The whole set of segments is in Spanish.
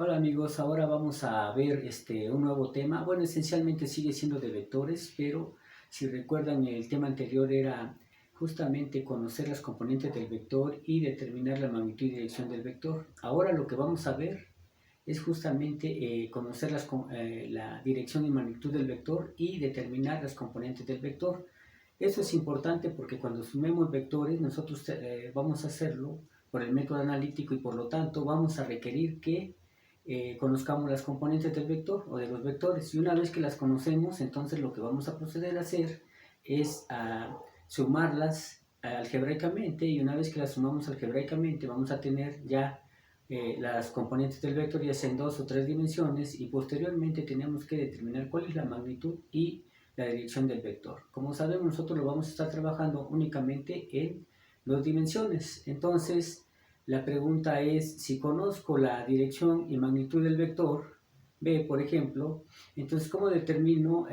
Hola amigos, ahora vamos a ver un nuevo tema. Bueno, esencialmente sigue siendo de vectores, pero si recuerdan el tema anterior era justamente conocer las componentes del vector y determinar la magnitud y dirección del vector. Ahora lo que vamos a ver es justamente conocer la dirección y magnitud del vector y determinar las componentes del vector. Eso es importante porque cuando sumemos vectores nosotros vamos a hacerlo por el método analítico y por lo tanto vamos a requerir que conozcamos las componentes del vector o de los vectores, y una vez que las conocemos, entonces lo que vamos a proceder a hacer es a sumarlas algebraicamente, y una vez que las sumamos algebraicamente vamos a tener ya las componentes del vector ya sea en dos o tres dimensiones, y posteriormente tenemos que determinar cuál es la magnitud y la dirección del vector. Como sabemos, nosotros lo vamos a estar trabajando únicamente en dos dimensiones. Entonces la pregunta es, si conozco la dirección y magnitud del vector b, por ejemplo, entonces ¿cómo determino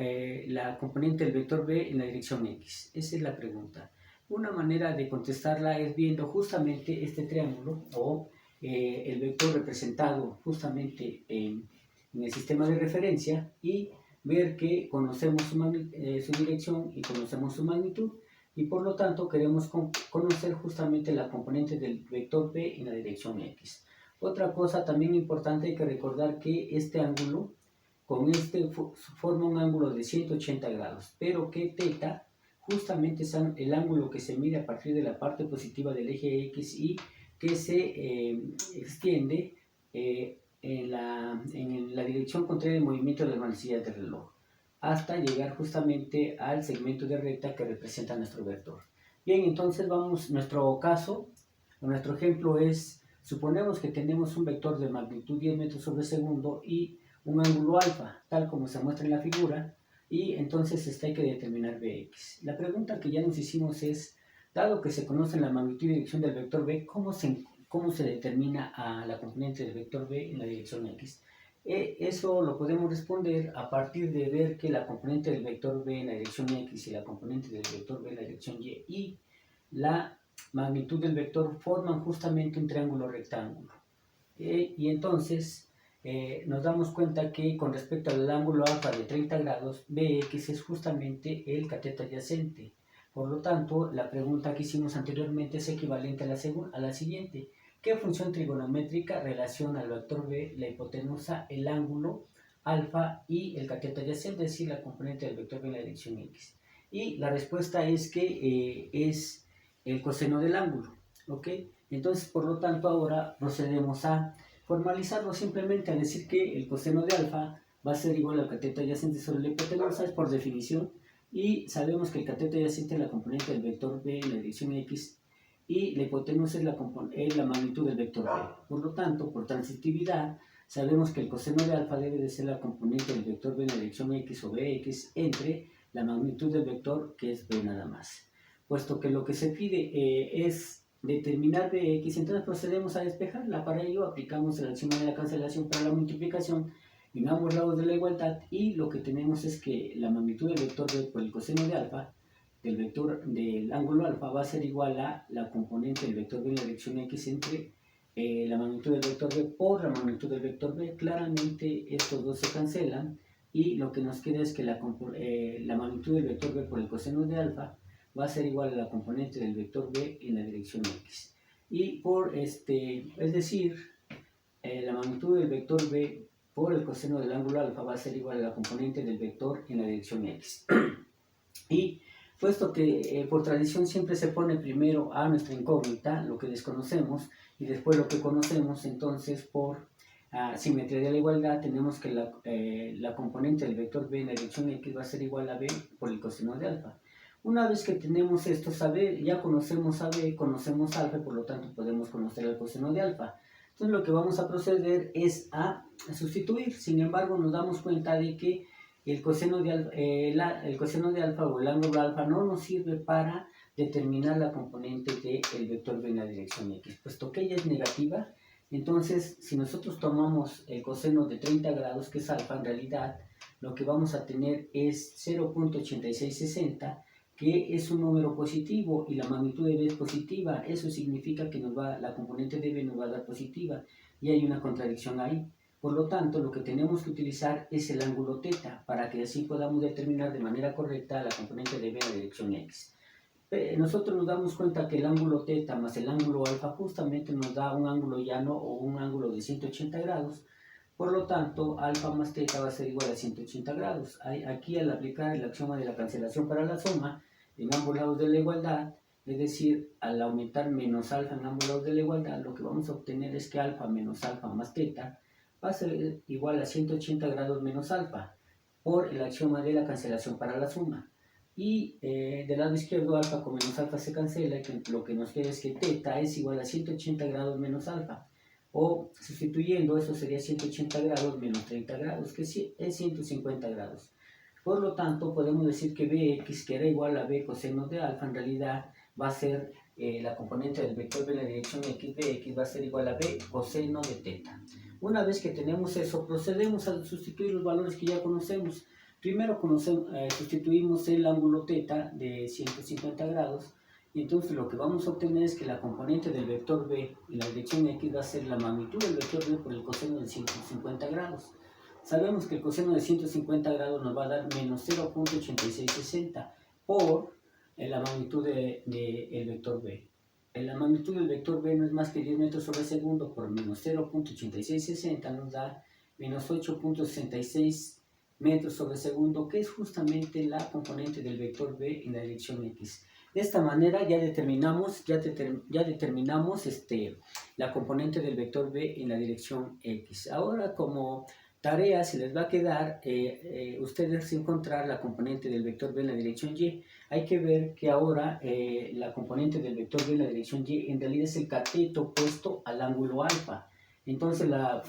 la componente del vector b en la dirección x? Esa es la pregunta. Una manera de contestarla es viendo justamente este triángulo o el vector representado justamente en el sistema de referencia, y ver que conocemos su dirección y conocemos su magnitud, y por lo tanto queremos conocer justamente la componente del vector b en la dirección x. Otra cosa también importante, hay que recordar que este ángulo con este forma un ángulo de 180 grados, pero que θ justamente es el ángulo que se mide a partir de la parte positiva del eje x y que se extiende en la dirección contraria del movimiento de las manecillas del reloj, hasta llegar justamente al segmento de recta que representa nuestro vector. Bien, entonces nuestro caso, nuestro ejemplo es, suponemos que tenemos un vector de magnitud 10 metros sobre segundo y un ángulo alfa, tal como se muestra en la figura, y entonces hay que determinar Bx. La pregunta que ya nos hicimos es, dado que se conoce la magnitud y dirección del vector B, ¿cómo se determina a la componente del vector B en la dirección X? Eso lo podemos responder a partir de ver que la componente del vector B en la dirección X y la componente del vector B en la dirección y la magnitud del vector forman justamente un triángulo rectángulo. Y entonces nos damos cuenta que con respecto al ángulo alfa de 30 grados, Bx es justamente el cateto adyacente. Por lo tanto, la pregunta que hicimos anteriormente es equivalente a la siguiente. ¿Qué función trigonométrica relaciona al vector B, la hipotenusa, el ángulo alfa y el cateto adyacente, es decir, la componente del vector B en la dirección x? Y la respuesta es que es el coseno del ángulo, ¿ok? Entonces, por lo tanto, ahora procedemos a formalizarlo simplemente a decir que el coseno de alfa va a ser igual al cateto adyacente sobre la hipotenusa, es por definición, y sabemos que el cateto adyacente es la componente del vector B en la dirección x y la hipotenusa es la magnitud del vector B. Por lo tanto, por transitividad, sabemos que el coseno de alfa debe de ser la componente del vector B en la dirección x o bx entre la magnitud del vector, que es b nada más. Puesto que lo que se pide es determinar Bx, entonces procedemos a despejarla. Para ello aplicamos el axioma de la cancelación para la multiplicación en ambos lados de la igualdad, y lo que tenemos es que la magnitud del vector B por el coseno de alfa del vector del ángulo alfa va a ser igual a la componente del vector B en la dirección x entre la magnitud del vector B por la magnitud del vector B. Claramente estos dos se cancelan y lo que nos queda es que la magnitud del vector B por el coseno de alfa va a ser igual a la componente del vector B en la dirección x. Y es decir, la magnitud del vector B por el coseno del ángulo alfa va a ser igual a la componente del vector en la dirección x. Y puesto que por tradición siempre se pone primero a nuestra incógnita, lo que desconocemos, y después lo que conocemos, entonces por simetría de la igualdad tenemos que la componente del vector B en la dirección x va a ser igual a b por el coseno de alfa. Una vez que tenemos esto, ya conocemos a b, conocemos alfa, por lo tanto podemos conocer el coseno de alfa. Entonces lo que vamos a proceder es a sustituir. Sin embargo, nos damos cuenta de que el coseno de alfa o el ángulo alfa no nos sirve para determinar la componente del vector b en la dirección x, puesto que ella es negativa. Entonces, si nosotros tomamos el coseno de 30 grados, que es alfa, en realidad lo que vamos a tener es 0.8660, que es un número positivo y la magnitud de b es positiva. Eso significa que la componente de b nos va a dar positiva, y hay una contradicción ahí. Por lo tanto, lo que tenemos que utilizar es el ángulo θ para que así podamos determinar de manera correcta la componente de B en la dirección X. Nosotros nos damos cuenta que el ángulo θ más el ángulo alfa justamente nos da un ángulo llano o un ángulo de 180 grados. Por lo tanto, alfa más θ va a ser igual a 180 grados. Aquí al aplicar el axioma de la cancelación para la suma en ambos lados de la igualdad, es decir, al aumentar menos alfa en ambos lados de la igualdad, lo que vamos a obtener es que alfa menos alfa más θ va a ser igual a 180 grados menos alfa por el axioma de la cancelación para la suma. Y del lado izquierdo alfa con menos alfa se cancela y lo que nos queda es que θ es igual a 180 grados menos alfa. O sustituyendo eso sería 180 grados menos 30 grados, que es 150 grados. Por lo tanto, podemos decir que Bx, que era igual a B coseno de alfa, en realidad va a ser la componente del vector B en la dirección X, Bx va a ser igual a B coseno de θ. Una vez que tenemos eso, procedemos a sustituir los valores que ya conocemos. Primero sustituimos el ángulo θ de 150 grados, y entonces lo que vamos a obtener es que la componente del vector B en la dirección X va a ser la magnitud del vector B por el coseno de 150 grados. Sabemos que el coseno de 150 grados nos va a dar menos 0.8660 por la magnitud del vector B. La magnitud del vector B no es más que 10 metros sobre segundo por menos 0.8660 nos da menos 8.66 metros sobre segundo, que es justamente la componente del vector B en la dirección X. De esta manera ya determinamos la componente del vector B en la dirección X. Ahora, como tarea se les va a quedar ustedes encontrar la componente del vector B en la dirección Y. Hay que ver que ahora la componente del vector B en la dirección Y en realidad es el cateto opuesto al ángulo alfa. Entonces la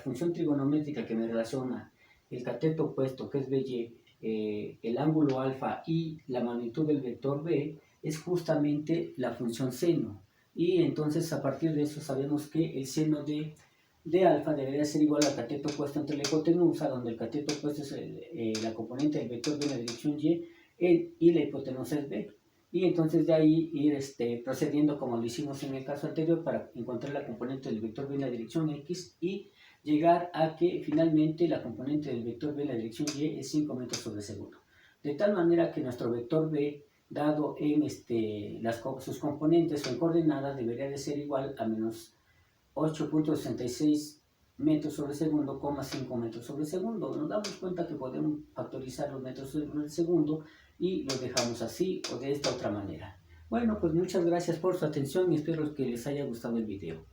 función trigonométrica que me relaciona el cateto opuesto, que es BY, el ángulo alfa y la magnitud del vector B, es justamente la función seno. Y entonces a partir de eso sabemos que el seno de alfa debería ser igual al cateto opuesto entre la hipotenusa, donde el cateto opuesto es la componente del vector B en la dirección Y, y la hipotenusa es B. Y entonces de ahí ir procediendo como lo hicimos en el caso anterior para encontrar la componente del vector B en la dirección X y llegar a que finalmente la componente del vector B en la dirección Y es 5 metros sobre segundo. De tal manera que nuestro vector B, dado en sus componentes o en coordenadas, debería de ser igual a menos 8.66 metros sobre segundo, 5 metros sobre segundo. Nos damos cuenta que podemos factorizar los metros sobre segundo y los dejamos así o de esta otra manera. Bueno, pues muchas gracias por su atención y espero que les haya gustado el video.